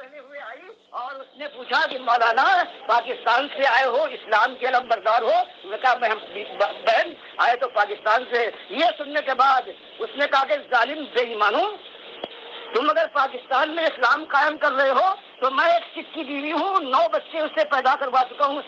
پہنے ہوئے آئی اور اس نے پوچھا کہ مولانا پاکستان سے آئے ہو، اسلام کے علم بردار ہو؟ اس نے کہا میں ہم بہن آئے تو پاکستان سے۔ یہ سننے کے بعد اس نے کہا کہ ظالم بے ایمانو، تم اگر پاکستان میں اسلام قائم کر رہے ہو تو میں ایک سکھ کی بیوی ہوں، 9 بچے اس سے پیدا کروا چکا ہوں،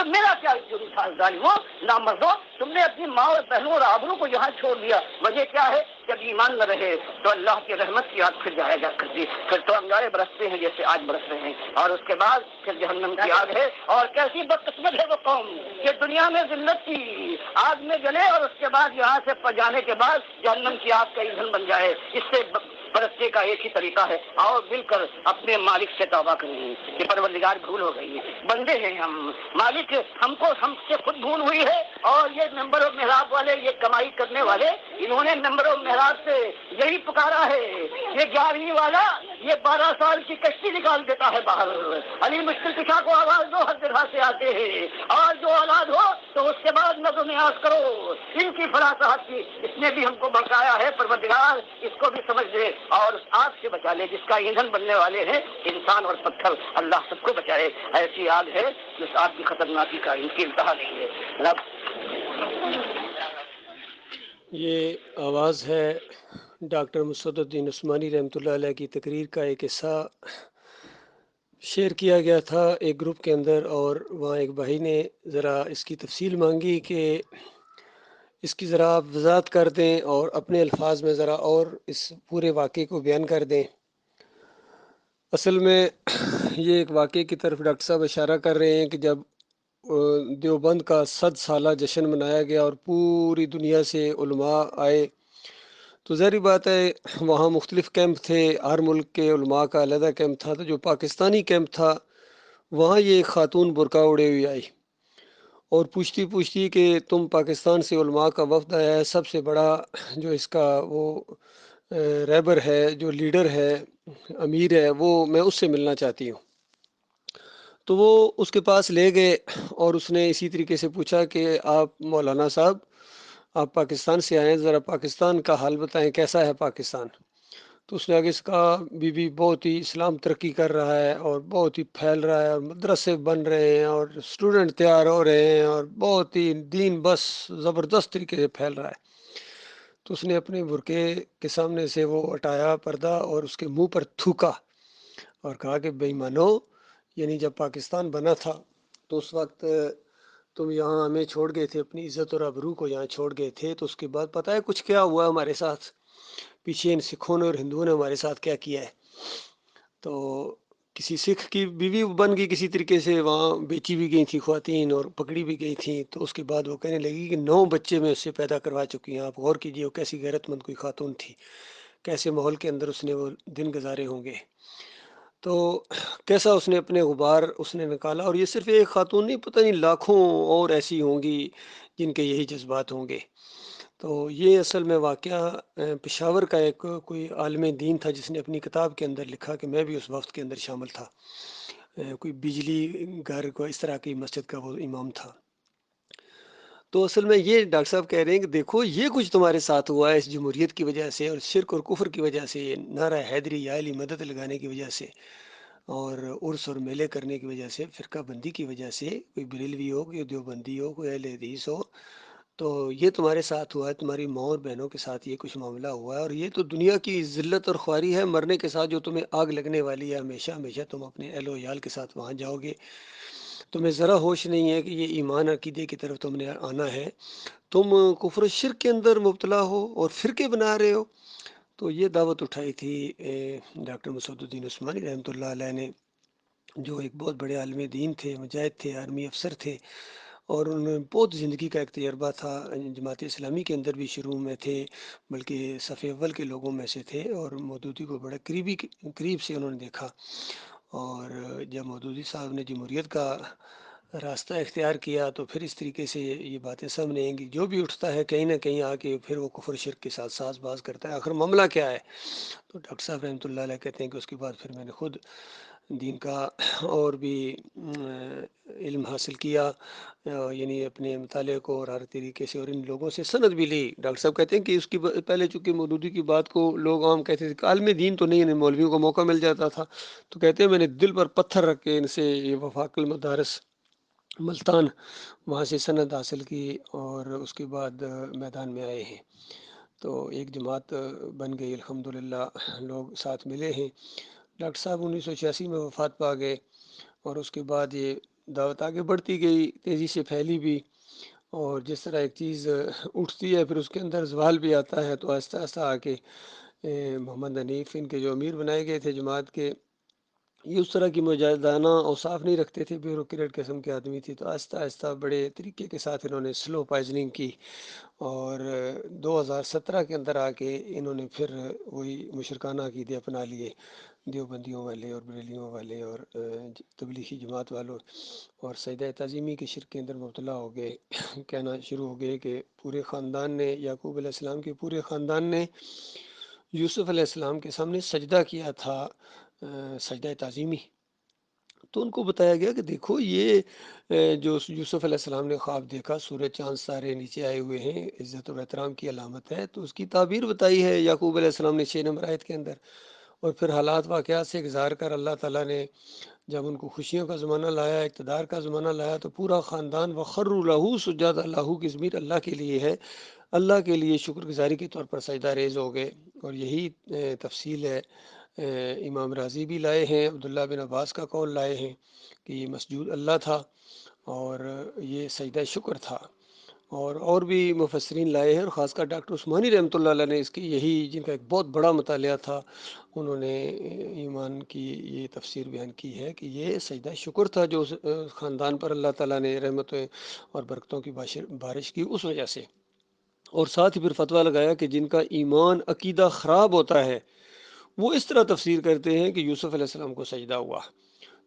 میرا کیا جرم تھا؟ ظالمو، نامردو، تم نے اپنی ماں اور بہنوں اور آبرو کو یہاں چھوڑ دیا۔ وجہ کیا ہے؟ جب ایمان نہ رہے تو اللہ کی رحمت کی آگ پھر جائے گا کرتی، پھر تو انگارے برستے ہیں جیسے آج برس رہے ہیں، اور اس کے بعد پھر جہنم کی آگ ہے۔ اور کیسی بدقسمت ہے وہ قوم کہ دنیا میں ذلت کی آگ میں جلے اور اس کے بعد یہاں سے جانے کے بعد جہنم کی آگ کا ایندھن بن جائے۔ اس سے برسنے کا ایک ہی طریقہ ہے، آؤ مل کر اپنے مالک سے توبہ کریں کہ پروردگار بھول ہو گئی ہے، بندے ہیں ہم، مالک ہم سے خود بھول ہوئی ہے۔ اور یہ ممبر و محراب والے، یہ کمائی کرنے والے، انہوں نے ممبر و محراب سے یہی پکارا ہے، یہ 11ویں والا یہ 12 سال کی کشتی نکال دیتا ہے باہر، علی مشکل کشا کو آواز دو، ہر جگہ سے آتے ہیں، اور جو اولاد ہو تو اس کے بعد نظر نیاز کرو ان کی فلاح صاحب کی، اس نے بھی ہم کو بڑکایا ہے، پروردگار اس کو بھی سمجھ دے اور اس آگ سے بچا لے جس کا ایندھن بننے والے ہیں انسان اور پتھر۔ اللہ سب کو بچائے، ایسی آگ ہے جس آگ کی خطرناکی کا ان کی انتہا نہیں ہے۔ رب یہ آواز ہے ڈاکٹر مسعد الدین عثمانی رحمۃ اللہ علیہ کی تقریر کا ایک حصہ شیئر کیا گیا تھا ایک گروپ کے اندر، اور وہاں ایک بھائی نے ذرا اس کی تفصیل مانگی کہ اس کی ذرا آپ وضاحت کر دیں اور اپنے الفاظ میں ذرا اور اس پورے واقعے کو بیان کر دیں۔ اصل میں یہ ایک واقعے کی طرف ڈاکٹر صاحب اشارہ کر رہے ہیں کہ جب دیوبند کا 100 سالہ جشن منایا گیا اور پوری دنیا سے علماء آئے، تو ظاہری بات ہے وہاں مختلف کیمپ تھے، ہر ملک کے علماء کا علیحدہ کیمپ تھا، تو جو پاکستانی کیمپ تھا وہاں یہ ایک خاتون برقع اڑے ہوئی آئی اور پوچھتی کہ تم پاکستان سے علماء کا وفد آیا ہے، سب سے بڑا جو اس کا وہ رہبر ہے، جو لیڈر ہے، امیر ہے، وہ میں اس سے ملنا چاہتی ہوں۔ تو وہ اس کے پاس لے گئے اور اس نے اسی طریقے سے پوچھا کہ آپ مولانا صاحب آپ پاکستان سے آئے ہیں، ذرا پاکستان کا حال بتائیں، کیسا ہے پاکستان؟ تو اس نے آگے اس کا بی بہت ہی اسلام ترقی کر رہا ہے اور بہت ہی پھیل رہا ہے اور مدرسے بن رہے ہیں اور اسٹوڈنٹ تیار ہو رہے ہیں اور بہت ہی دین بس زبردست طریقے سے پھیل رہا ہے۔ تو اس نے اپنے برقعے کے سامنے سے وہ ہٹایا پردہ اور اس کے منہ پر تھوکا اور کہا کہ بے ایمانو، یعنی جب پاکستان بنا تھا تو اس وقت تم یہاں ہمیں چھوڑ گئے تھے، اپنی عزت اور آبرو کو یہاں چھوڑ گئے تھے، تو اس کے بعد پتہ ہے کچھ کیا ہوا ہمارے ساتھ؟ پیچھے ان سکھوں نے اور ہندوؤں نے ہمارے ساتھ کیا کیا ہے؟ تو کسی سکھ کی بیوی بن گئی کسی طریقے سے، وہاں بیچی بھی گئی تھی خواتین اور پکڑی بھی گئی تھیں، تو اس کے بعد وہ کہنے لگی کہ 9 بچے میں اس سے پیدا کروا چکی ہیں۔ آپ غور کیجیے وہ کیسی غیرت مند کوئی خاتون تھی، کیسے ماحول کے اندر اس نے وہ دن گزارے ہوں گے، تو کیسا اس نے اپنے غبار اس نے نکالا۔ اور یہ صرف ایک خاتون نہیں، پتہ نہیں لاکھوں اور ایسی ہوں گی جن کے یہی جذبات ہوں گے۔ تو یہ اصل میں واقعہ پشاور کا ایک کوئی عالم دین تھا جس نے اپنی کتاب کے اندر لکھا کہ میں بھی اس وفد کے اندر شامل تھا، کوئی بجلی گھر کو اس طرح کی مسجد کا وہ امام تھا۔ تو اصل میں یہ ڈاکٹر صاحب کہہ رہے ہیں کہ دیکھو یہ کچھ تمہارے ساتھ ہوا ہے اس جمہوریت کی وجہ سے اور شرک اور کفر کی وجہ سے، نعرہ حیدری یا علی مدد لگانے کی وجہ سے اور عرس اور میلے کرنے کی وجہ سے، فرقہ بندی کی وجہ سے، کوئی بریلوی ہو، کوئی دیوبندی ہو، کوئی اہل حدیث ہو، تو یہ تمہارے ساتھ ہوا ہے، تمہاری ماں اور بہنوں کے ساتھ یہ کچھ معاملہ ہوا ہے، اور یہ تو دنیا کی ذلت اور خواری ہے، مرنے کے ساتھ جو تمہیں آگ لگنے والی ہے، ہمیشہ ہمیشہ تم اپنے اہل و عیال کے ساتھ وہاں جاؤ گے۔ تمہیں ذرا ہوش نہیں ہے کہ یہ ایمان عقیدے کی طرف تم نے آنا ہے، تم کفر و شرک کے اندر مبتلا ہو اور فرقے بنا رہے ہو۔ تو یہ دعوت اٹھائی تھی ڈاکٹر مسعد الدین عثمانی رحمۃ اللہ علیہ نے، جو ایک بہت بڑے عالم دین تھے، مجاہد تھے، آرمی افسر تھے، اور انہوں نے بہت زندگی کا ایک تجربہ تھا، جماعت اسلامی کے اندر بھی شروع میں تھے، بلکہ صف اول کے لوگوں میں سے تھے، اور مودودی کو بڑے قریب سے انہوں نے دیکھا۔ اور جب مودودی صاحب نے جمہوریت کا راستہ اختیار کیا تو پھر اس طریقے سے یہ باتیں سامنے آئیں گی، جو بھی اٹھتا ہے کہیں نہ کہیں آ کے پھر وہ کفر شرک کے ساتھ ساز باز کرتا ہے۔ آخر معاملہ کیا ہے؟ تو ڈاکٹر صاحب رحمۃ اللہ علیہ کہتے ہیں کہ اس کے بعد پھر میں نے خود دین کا اور بھی علم حاصل کیا، یعنی اپنے مطالعے کو اور ہر طریقے سے، اور ان لوگوں سے سند بھی لی۔ ڈاکٹر صاحب کہتے ہیں کہ اس کی پہلے چونکہ مودودی کی بات کو لوگ عام کہتے تھے عالم دین تو نہیں، مولویوں کو موقع مل جاتا تھا، تو کہتے ہیں میں نے دل پر پتھر رکھ کے ان سے یہ وفاق المدارس ملتان وہاں سے سند حاصل کی، اور اس کے بعد میدان میں آئے ہیں، تو ایک جماعت بن گئی الحمدللہ، لوگ ساتھ ملے ہیں۔ ڈاکٹر صاحب 1986 میں وفات پا گئے، اور اس کے بعد یہ دعوت آگے بڑھتی گئی، تیزی سے پھیلی بھی، اور جس طرح ایک چیز اٹھتی ہے پھر اس کے اندر زوال بھی آتا ہے، تو آہستہ آہستہ آ کے محمد حنیف ان کے جو امیر بنائے گئے تھے جماعت کے، یہ اس طرح کی مجاہدانہ اوصاف نہیں رکھتے تھے، بیوروکریٹ قسم کے آدمی تھے، تو آہستہ آہستہ بڑے طریقے کے ساتھ انہوں نے سلو پائزننگ کی، اور 2017 کے اندر آ کے انہوں نے پھر وہی مشرکانہ عقیدے اپنا لیے، دیوبندیوں والے اور بریلیوں والے اور تبلیغی جماعت والوں، اور سجدہ تعظیمی کے شرک کے اندر مبتلا ہو گئے۔ کہنا شروع ہو گئے کہ پورے خاندان نے، یعقوب علیہ السلام کے پورے خاندان نے یوسف علیہ السلام کے سامنے سجدہ کیا تھا، سجدہ تعظیمی۔ تو ان کو بتایا گیا کہ دیکھو یہ جو یوسف علیہ السلام نے خواب دیکھا، سورج چاند ستارے نیچے آئے ہوئے ہیں، عزت و احترام کی علامت ہے، تو اس کی تعبیر بتائی ہے یعقوب علیہ السلام نے 6 نمبر آیت کے اندر، اور پھر حالات واقعات سے گزار کر اللہ تعالیٰ نے جب ان کو خوشیوں کا زمانہ لایا، اقتدار کا زمانہ لایا، تو پورا خاندان وخروا لہ سجدا، اللہ کی ضمیر اللہ کے لیے ہے، اللہ کے لیے شکر گزاری کے طور پر سجدہ ریز ہو گئے۔ اور یہی تفصیل ہے، امام راضی بھی لائے ہیں، عبداللہ بن عباس کا قول لائے ہیں کہ یہ مسجود اللہ تھا اور یہ سجدہ شکر تھا، اور بھی مفسرین لائے ہیں، اور خاص کر ڈاکٹر عثمانی رحمۃ اللہ علیہ نے اس کی یہی، جن کا ایک بہت بڑا مطالعہ تھا، انہوں نے ایمان کی یہ تفسیر بیان کی ہے کہ یہ سجدہ شکر تھا جو خاندان پر اللہ تعالیٰ نے رحمتیں اور برکتوں کی بارش کی اس وجہ سے۔ اور ساتھ ہی پھر فتویٰ لگایا کہ جن کا ایمان عقیدہ خراب ہوتا ہے وہ اس طرح تفسیر کرتے ہیں کہ یوسف علیہ السلام کو سجدہ ہوا۔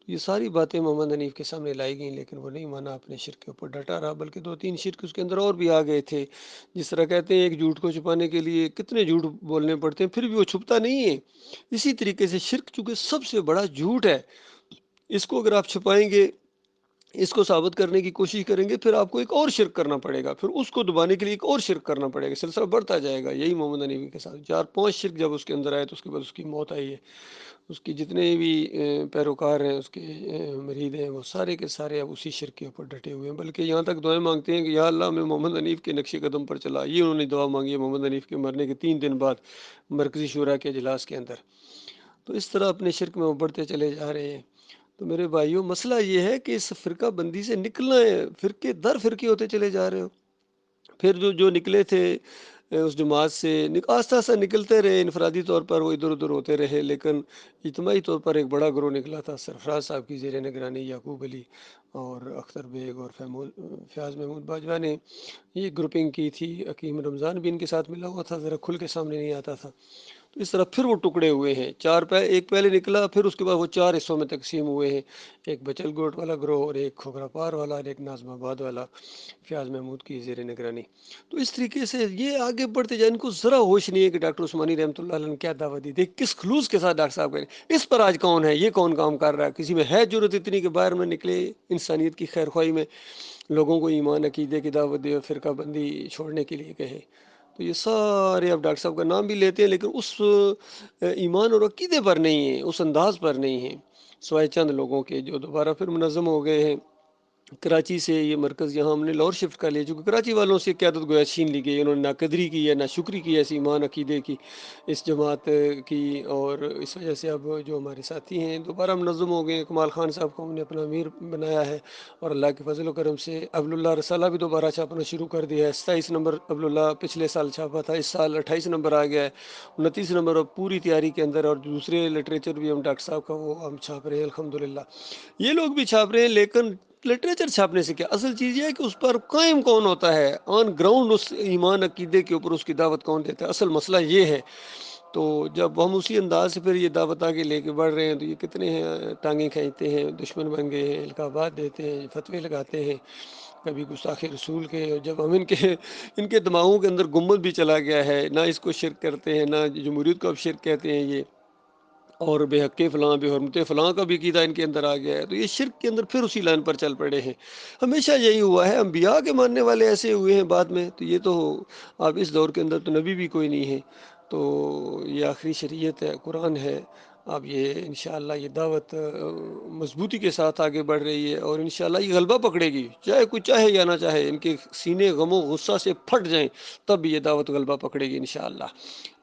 یہ ساری باتیں محمد حنیف کے سامنے لائی گئیں، لیکن وہ نہیں مانا، اپنے شرک کے اوپر ڈٹا رہا، بلکہ 2-3 شرک اس کے اندر اور بھی آ گئے تھے۔ جس طرح کہتے ہیں ایک جھوٹ کو چھپانے کے لیے کتنے جھوٹ بولنے پڑتے ہیں، پھر بھی وہ چھپتا نہیں ہے، اسی طریقے سے شرک چونکہ سب سے بڑا جھوٹ ہے، اس کو اگر آپ چھپائیں گے، اس کو ثابت کرنے کی کوشش کریں گے، پھر آپ کو ایک اور شرک کرنا پڑے گا، پھر اس کو دبانے کے لیے ایک اور شرک کرنا پڑے گا، سلسلہ بڑھتا جائے گا۔ یہی محمد حنیفی کے ساتھ 4-5 شرک جب اس کے اندر آئے تو اس کے بعد اس کی موت آئی ہے۔ اس کی جتنے بھی پیروکار ہیں، اس کے مرید ہیں، وہ سارے کے سارے اب اسی شرک کے اوپر ڈٹے ہوئے ہیں، بلکہ یہاں تک دعائیں مانگتے ہیں کہ یا اللہ میں محمد حنیف کے نقش قدم پر چلا۔ یہ انہوں نے دعا مانگی ہے محمد حنیف کے مرنے کے 3 دن بعد مرکزی شورا کے اجلاس کے اندر۔ تو اس طرح اپنے شرک میں ابھرتے چلے جا رہے ہیں۔ تو میرے بھائیوں، مسئلہ یہ ہے کہ اس فرقہ بندی سے نکلنا ہے، فرقے در فرقے ہوتے چلے جا رہے ہو۔ پھر جو نکلے تھے اس جماعت سے، آہستہ آہستہ نکلتے رہے، انفرادی طور پر وہ ادھر ادھر ہوتے رہے، لیکن اجتماعی طور پر ایک بڑا گروہ نکلا تھا سرفراز صاحب کی زیر نگرانی، یعقوب علی اور اختر بیگ اور فیاض محمود باجوہ نے یہ گروپنگ کی تھی۔ حکیم رمضان بھی ان کے ساتھ ملا ہوا تھا، ذرا کھل کے سامنے نہیں آتا تھا۔ تو اس طرح پھر وہ ٹکڑے ہوئے ہیں، ایک پہلے نکلا، پھر اس کے بعد وہ 4 حصوں میں تقسیم ہوئے ہیں، ایک بچل گوٹ والا گروہ، اور ایک کھوکھرا پار والا، اور ایک ناظم آباد والا فیاض محمود کی زیر نگرانی۔ تو اس طریقے سے یہ آگے بڑھتے جائے، ان کو ذرا ہوش نہیں ہے کہ ڈاکٹر عثمانی رحمۃ اللہ علیہ نے کیا دعوت دی تھی، کس خلوص کے ساتھ ڈاکٹر صاحب کہیں اس پر آج کون ہے، یہ کون کام کر رہا ہے، کسی میں ہے جرت اتنی کہ باہر میں نکلے، انسانیت کی خیر خواہی میں لوگوں کو ایمان عقیدے کی دعوت دے اور فرقہ بندی چھوڑنے کے لیے کہے۔ تو یہ سارے اب ڈاکٹر صاحب کا نام بھی لیتے ہیں، لیکن اس ایمان اور عقیدے پر نہیں ہیں، اس انداز پر نہیں ہیں، سوائے چند لوگوں کے جو دوبارہ پھر منظم ہو گئے ہیں۔ کراچی سے یہ مرکز یہاں ہم نے لاہور شفٹ کر لیا، چونکہ کراچی والوں سے قیادت گویا چھین لی گئی، انہوں نے نہ قدری کی ہے نہ شکری کی ہے اس ایمان عقیدے کی، اس جماعت کی، اور اس وجہ سے اب جو ہمارے ساتھی ہیں دوبارہ منظم ہو گئے۔ کمال خان صاحب کو ہم نے اپنا امیر بنایا ہے، اور اللہ کے فضل و کرم سے ابواللہ رسالہ بھی دوبارہ چھاپنا شروع کر دیا ہے۔ 27 نمبر ابواللہ پچھلے سال چھاپا تھا، اس سال 28 نمبر آ گیا ہے، 29 نمبر اب پوری تیاری کے اندر، اور دوسرے لٹریچر بھی ہم ڈاکٹر صاحب کا وہ ہم چھاپ رہے ہیں الحمدللہ۔ یہ لوگ بھی چھاپ رہے ہیں، لیکن لٹریچر چھاپنے سے کیا، اصل چیز یہ ہے کہ اس پر قائم کون ہوتا ہے، آن گراؤنڈ اس ایمان عقیدے کے اوپر اس کی دعوت کون دیتا ہے، اصل مسئلہ یہ ہے۔ تو جب ہم اسی انداز سے پھر یہ دعوت آگے لے کے بڑھ رہے ہیں، تو یہ کتنے ہیں ٹانگیں کھینچتے ہیں، دشمن بن گئے ہیں، القابات دیتے ہیں، فتوے لگاتے ہیں، کبھی گستاخ رسول کے، جب ہم ان کے دماغوں کے اندر گمبد بھی چلا گیا ہے، نہ اس کو شرک کرتے ہیں، نہ جمہوریت کو اب شرک کہتے ہیں یہ، اور بے حق فلاں بے حرمت فلاں کا بھی عقیدہ ان کے اندر آ گیا ہے، تو یہ شرک کے اندر پھر اسی لائن پر چل پڑے ہیں۔ ہمیشہ یہی ہوا ہے، انبیاء کے ماننے والے ایسے ہوئے ہیں بعد میں، تو یہ تو اب اس دور کے اندر تو نبی بھی کوئی نہیں ہے، تو یہ آخری شریعت ہے، قرآن ہے۔ اب یہ انشاءاللہ یہ دعوت مضبوطی کے ساتھ آگے بڑھ رہی ہے، اور انشاءاللہ یہ غلبہ پکڑے گی، چاہے کوئی چاہے یا نہ چاہے، ان کے سینے غم و غصہ سے پھٹ جائیں تب یہ دعوت غلبہ پکڑے گی انشاءاللہ۔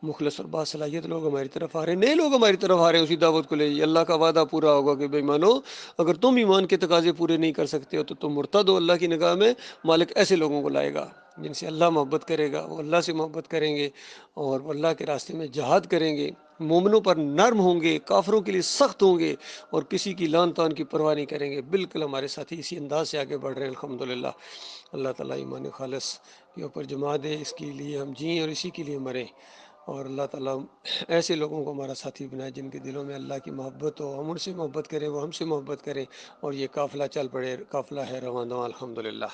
مخلص اور باصلاحیت لوگ ہماری طرف آ رہے ہیں، نئے لوگ ہماری طرف آ رہے ہیں اسی دعوت کو لے۔ اللہ کا وعدہ پورا ہوگا کہ بھائی مانو، اگر تم ایمان کے تقاضے پورے نہیں کر سکتے ہو تو تم مرتد ہو۔ اللہ کی نگاہ میں مالک ایسے لوگوں کو لائے گا جن سے اللہ محبت کرے گا، وہ اللہ سے محبت کریں گے اور وہ اللہ کے راستے میں جہاد کریں گے، مومنوں پر نرم ہوں گے، کافروں کے لیے سخت ہوں گے، اور کسی کی لان تان کی پرواہ نہیں کریں گے۔ بالکل ہمارے ساتھی اسی انداز سے آگے بڑھ رہے ہیں الحمدللہ۔ اللہ تعالیٰ ایمان خالص کے اوپر جما دے، اس کے لیے ہم جئیں اور اسی کے لیے مریں، اور اللہ تعالیٰ ایسے لوگوں کو ہمارا ساتھی بنائے جن کے دلوں میں اللہ کی محبت ہو، ہم ان سے محبت کریں، وہ ہم سے محبت کریں، اور یہ قافلہ چل پڑے، قافلہ ہے رواں دواں الحمدللہ۔